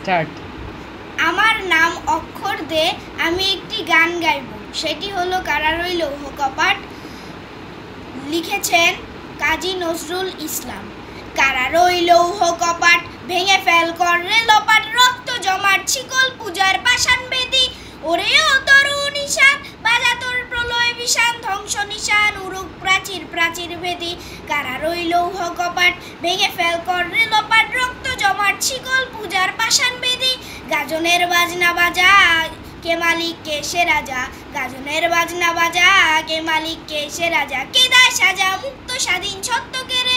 Start. আমার নাম অক্ষর দে, আমি একটি গান গাইব, সেটি হলো কারারই লৌহ কপাট। লিখেছেন কাজী নজরুল ইসলাম। কারারই লৌহ কপাট, ভেঙে ফেল করে লোপাট, রক্ত জমাট শিকল পূজার পাষাণ বেদী। ওরে ও তরুণ ঈশান, বাজা তোর প্রলয় বিষান, ধ্বংস নিশান উরুক প্রাচীর প্রাচীর ভেদী। কারারই লৌহ কপাট, ভেঙে ফেল করে লোপাট, রক্ত জমাট শিকল পূজার পাষাণ বেদী। গাজনের বাজনা বাজা, কে মালিক কে সে রাজা, গাজনের বাজনা বাজা, কে মালিক কে সে রাজা। কে দায় সাজা, মুক্ত স্বাধীন সত্য কেড়ে,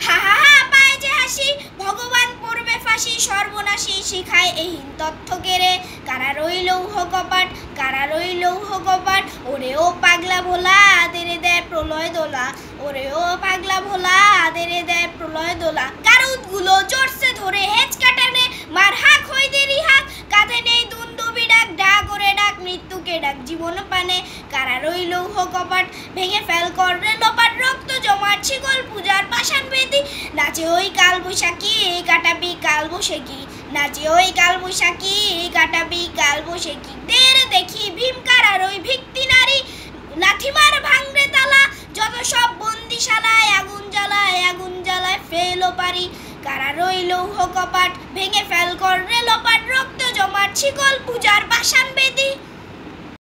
হা হা হা পায় যে হাসি, ভগবান পড়বে ফাঁসি, সর্বনাশী শিখায় এহীন তথ্য কেড়ে। কারারই লৌহ কপাট, কারারই লৌহ কপাট, ওরে ও পাগলা ভোলা আদেরে দেয় প্রলয় দোলা, ওরে ও পাগলা ভোলা আদেরে দেয় প্রলয় দোলা। কারুদগুলো জোরসে ধরে হেঁচকা টানে, মার হাক হই দেরি হাক, কাঁধে নেই দুন্দুবি ডাক, ডাক ওরে ডাক মৃত্যুকে ডাক জীবন পানে। কারারই লৌহ কপাট, ভেঙে ফেল করে লোপাট, রক্ত জমাট শিকল পূজার পাষাণ বেদী। নাচে ওই কাল বৈশাখী, কাটাবি কাল বৈশাখী, নাচে ওই কাল বৈশাখী, কাটাবি কাল বৈশাখী। দের দেখি ভীম কারারই ভিত্তি নারী, লাথিমার ভাঙরে তালা, যত সব বন্দিশালায় আগুন জ্বালায় ফেলো পারি। কারারই লৌহ কপাট, ভেঙে ফেল করে লোপাট, রক্ত জমাট শিকল পূজার পাষাণ বেদী।